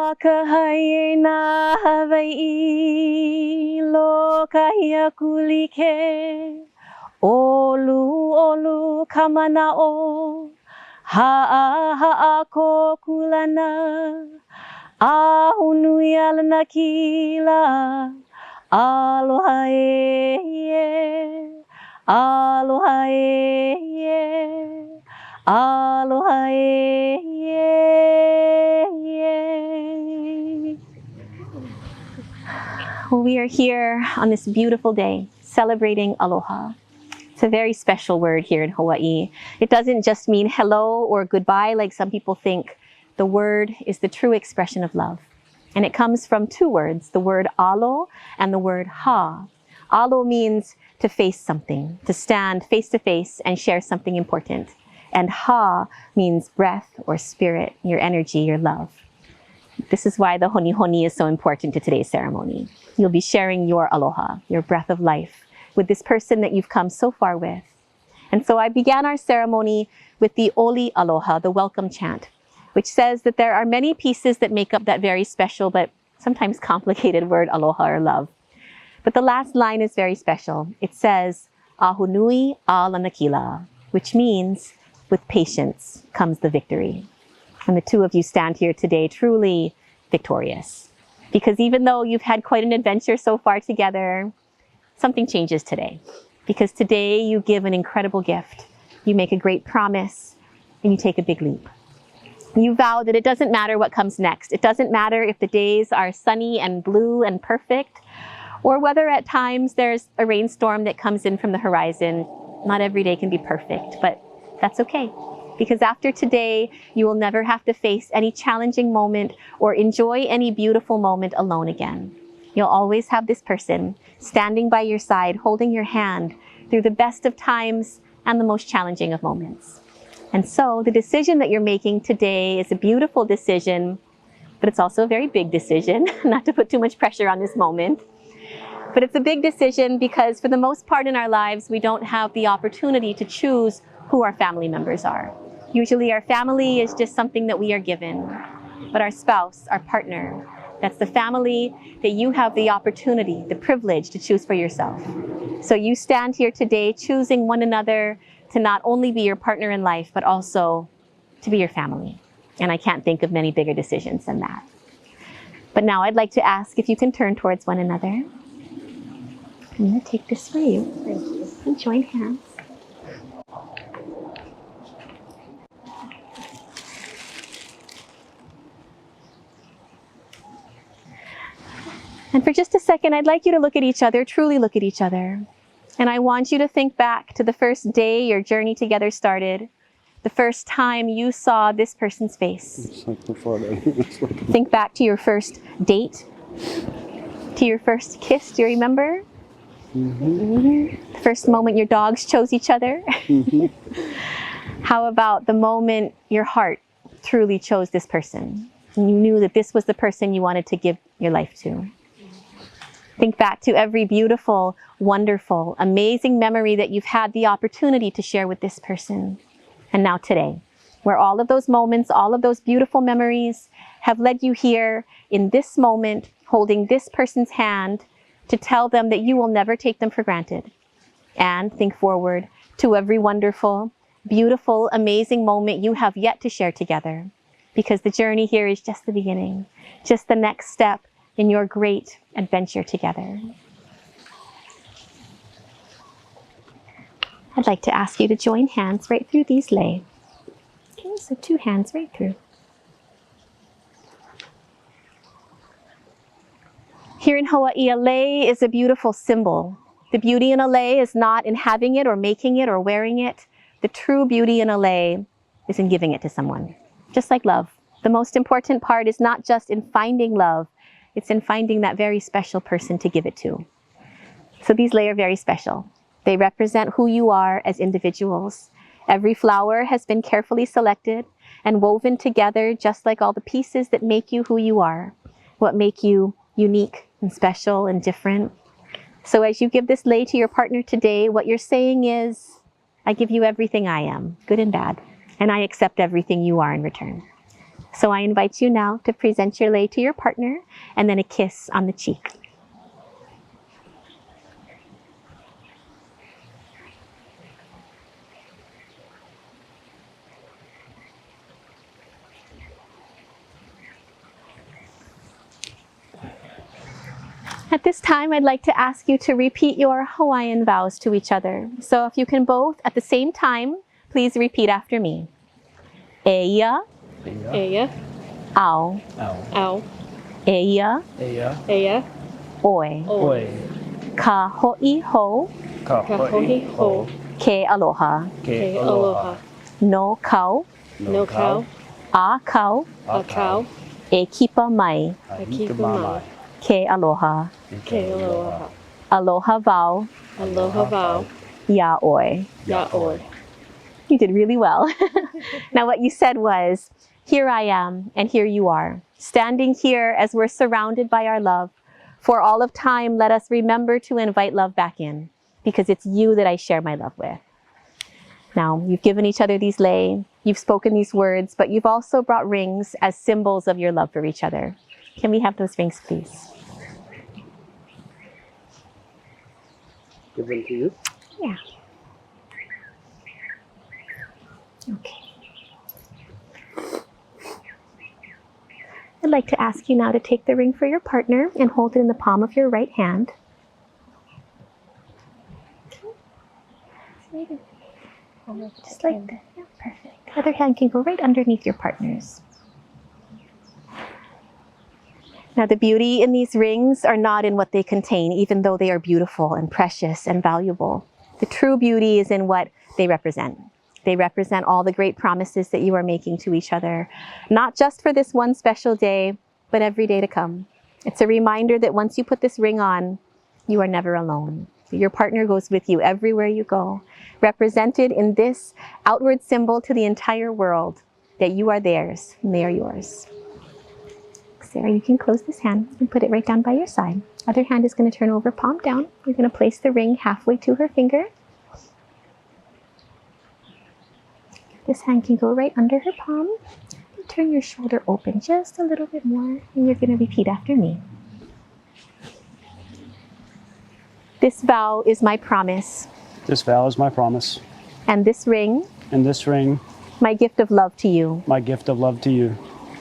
Wakahaie na Hawaii lo kahia kulike olu olu kamana'o ha'a ko kulana ahunui ala kila aloha aloha aloha We are here on this beautiful day celebrating aloha. It's a very special word here in Hawaii. It doesn't just mean hello or goodbye like some people think. The word is the true expression of love. And it comes from two words, the word alo and the word ha. Alo means to face something, to stand face to face and share something important. And ha means breath or spirit, your energy, your love. This is why the honi honi is so important to today's ceremony. You'll be sharing your aloha, your breath of life, with this person that you've come so far with. And so I began our ceremony with the Oli Aloha, the welcome chant, which says that there are many pieces that make up that very special but sometimes complicated word aloha or love. But the last line is very special. It says, Ahunui ala nakila, which means with patience comes the victory. And the two of you stand here today truly victorious. Because even though you've had quite an adventure so far together, something changes today. Because today you give an incredible gift. You make a great promise and you take a big leap. You vow that it doesn't matter what comes next. It doesn't matter if the days are sunny and blue and perfect, or whether at times there's a rainstorm that comes in from the horizon. Not every day can be perfect, but that's okay. Because after today, you will never have to face any challenging moment or enjoy any beautiful moment alone again. You'll always have this person standing by your side, holding your hand through the best of times and the most challenging of moments. And so the decision that you're making today is a beautiful decision, but it's also a very big decision, not to put too much pressure on this moment. But it's a big decision because for the most part in our lives, we don't have the opportunity to choose who our family members are. Usually our family is just something that we are given, but our spouse, our partner, that's the family that you have the opportunity, the privilege to choose for yourself. So you stand here today choosing one another to not only be your partner in life, but also to be your family. And I can't think of many bigger decisions than that. But now I'd like to ask if you can turn towards one another. I'm going to take this for you. Thank you. And join hands. And for just a second, I'd like you to look at each other, truly look at each other. And I want you to think back to the first day your journey together started, the first time you saw this person's face. Think back to your first date, to your first kiss, do you remember? The first moment your dogs chose each other. How about the moment your heart truly chose this person? And you knew that this was the person you wanted to give your life to. Think back to every beautiful, wonderful, amazing memory that you've had the opportunity to share with this person. And now today, where all of those moments, all of those beautiful memories have led you here in this moment, holding this person's hand to tell them that you will never take them for granted. And think forward to every wonderful, beautiful, amazing moment you have yet to share together. Because the journey here is just the beginning, just the next step in your great adventure together. I'd like to ask you to join hands right through these lei. Okay, so 2 hands right through. Here in Hawaii, a lei is a beautiful symbol. The beauty in a lei is not in having it or making it or wearing it. The true beauty in a lei is in giving it to someone. Just like love. The most important part is not just in finding love, it's in finding that very special person to give it to. So these lei are very special. They represent who you are as individuals. Every flower has been carefully selected and woven together just like all the pieces that make you who you are, what make you unique and special and different. So as you give this lei to your partner today, what you're saying is, I give you everything I am, good and bad, and I accept everything you are in return. So I invite you now to present your lei to your partner and then a kiss on the cheek. At this time, I'd like to ask you to repeat your Hawaiian vows to each other. So if you can both at the same time, please repeat after me. Eia, Eia, ao, ao, eia, eia, oe, oi, ka ho'i ho, ka ho'i ho, ke aloha, ke aloha, no kau, no kau, a kau, a kau, e kipa mai, a kipa mai, ke aloha, ke aloha, aloha vau, aloha vau, ya oi. ya oi. You did really well. Now what you said was, here I am and here you are. Standing here as we're surrounded by our love. For all of time, let us remember to invite love back in, because it's you that I share my love with. Now, you've given each other these lei, you've spoken these words, but you've also brought rings as symbols of your love for each other. Can we have those rings, please? Give them to you. Yeah. Okay. I'd like to ask you now to take the ring for your partner and hold it in the palm of your right hand. Just like that. Yeah, perfect. The other hand can go right underneath your partner's. Now, the beauty in these rings are not in what they contain, even though they are beautiful and precious and valuable. The true beauty is in what they represent. They represent all the great promises that you are making to each other, not just for this one special day, but every day to come. It's a reminder that once you put this ring on, you are never alone. Your partner goes with you everywhere you go, represented in this outward symbol to the entire world, that you are theirs and they are yours. Sarah, you can close this hand and put it right down by your side. Other hand is going to turn over, palm down. You're going to place the ring halfway to her finger. This hand can go right under her palm. Turn your shoulder open just a little bit more, and you're going to repeat after me. This vow is my promise. This vow is my promise. And this ring, my gift of love to you. My gift of love to you.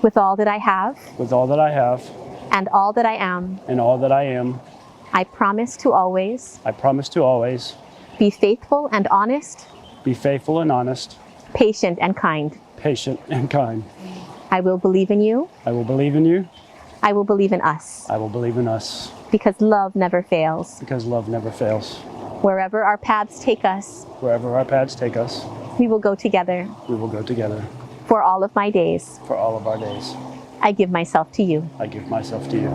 With all that I have. With all that I have. And all that I am. And all that I am. I promise to always. I promise to always. Be faithful and honest. Be faithful and honest. Patient and kind. Patient and kind. I will believe in you. I will believe in you. I will believe in us. I will believe in us. Because love never fails. Because love never fails. Wherever our paths take us. Wherever our paths take us. We will go together. We will go together. For all of my days. For all of our days. I give myself to you. I give myself to you.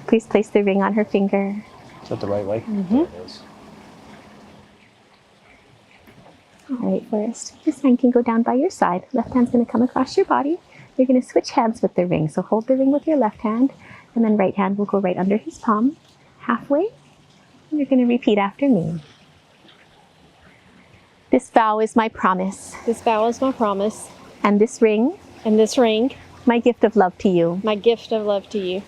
Please place the ring on her finger. Is that the right way? Mm-hmm. There it is. All right, first, this hand can go down by your side. Left hand's going to come across your body. You're going to switch hands with the ring. So hold the ring with your left hand, and then right hand will go right under his palm, halfway. And you're going to repeat after me. This vow is my promise. This vow is my promise. And this ring, my gift of love to you. My gift of love to you.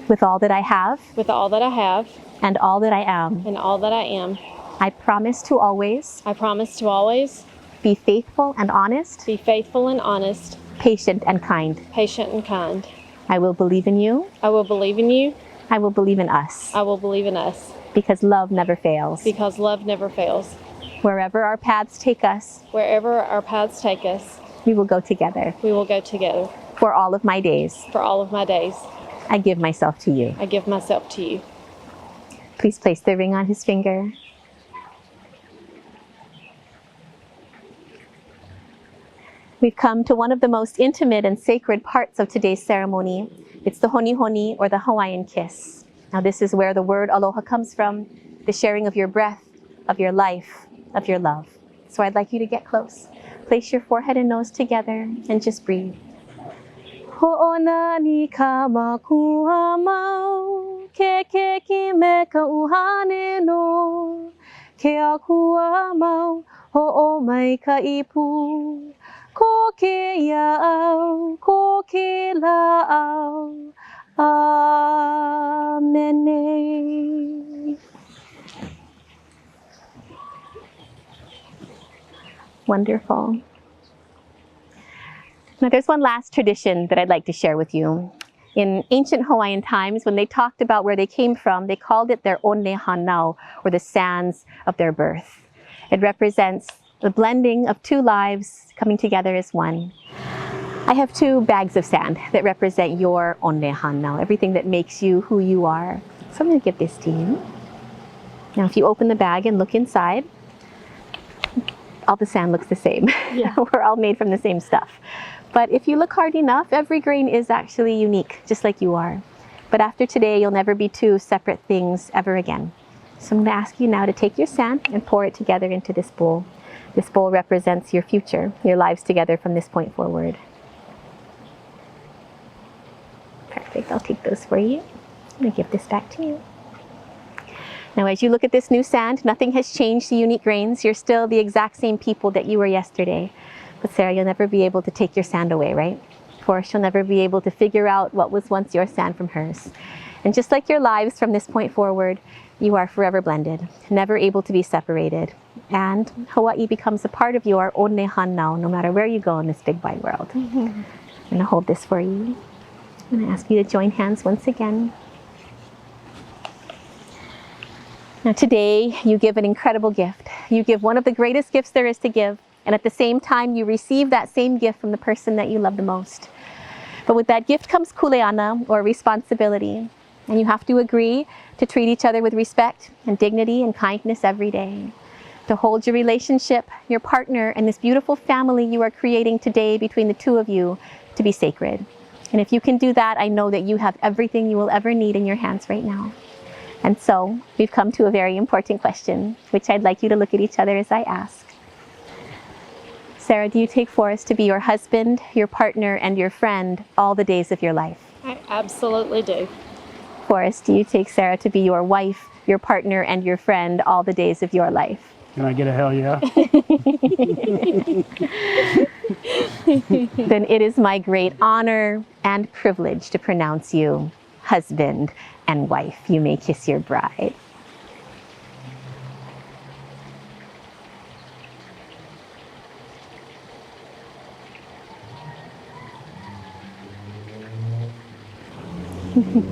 With all that I have. With all that I have. And all that I am. And all that I am. I promise to always. I promise to always. Be faithful and honest. Be faithful and honest. Patient and kind. Patient and kind. I will believe in you. I will believe in you. I will believe in us. I will believe in us. Because love never fails. Because love never fails. Wherever our paths take us. Wherever our paths take us. We will go together. We will go together. For all of my days. For all of my days. I give myself to you. I give myself to you. Please place the ring on his finger. We've come to one of the most intimate and sacred parts of today's ceremony. It's the honi honi, or the Hawaiian kiss. Now this is where the word aloha comes from, the sharing of your breath, of your life, of your love. So I'd like you to get close. Place your forehead and nose together and just breathe. Ho'onani ka makua mau, ke ki me ka uhane no, ke akua mau, ho'o mai ka ipu. ko ke iau, ko ke la'au, Amen. Wonderful. Now, there's one last tradition that I'd like to share with you. In ancient Hawaiian times, when they talked about where they came from, they called it their one hanau, or the sands of their birth. It represents the blending of two lives coming together as one. I have 2 bags of sand that represent your one hanau, everything that makes you who you are. So I'm going to give this to you. Now, if you open the bag and look inside, all the sand looks the same. Yeah. We're all made from the same stuff. But if you look hard enough, every grain is actually unique, just like you are. But after today, you'll never be 2 separate things ever again. So I'm going to ask you now to take your sand and pour it together into this bowl. This bowl represents your future, your lives together from this point forward. Perfect. I'll take those for you. I'm going to give this back to you. Now, as you look at this new sand, nothing has changed the unique grains. You're still the exact same people that you were yesterday. But Sarah, you'll never be able to take your sand away, right? Of course, you'll never be able to figure out what was once your sand from hers. And just like your lives from this point forward, you are forever blended, never able to be separated. And Hawaii becomes a part of your one hanau, no matter where you go in this big wide world. I'm going to hold this for you. I'm going to ask you to join hands once again. Now today, you give an incredible gift. You give one of the greatest gifts there is to give, and at the same time, you receive that same gift from the person that you love the most. But with that gift comes kuleana, or responsibility, and you have to agree to treat each other with respect and dignity and kindness every day. To hold your relationship, your partner, and this beautiful family you are creating today between the 2 of you to be sacred. And if you can do that, I know that you have everything you will ever need in your hands right now. And so we've come to a very important question, which I'd like you to look at each other as I ask. Sarah, do you take Forrest to be your husband, your partner, and your friend all the days of your life? I absolutely do. Forrest, do you take Sarah to be your wife, your partner, and your friend all the days of your life? Can I get a hell yeah? Then it is my great honor and privilege to pronounce you husband and wife. You may kiss your bride.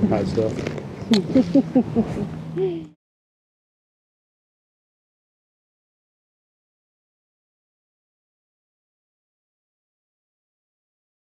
Hot stuff.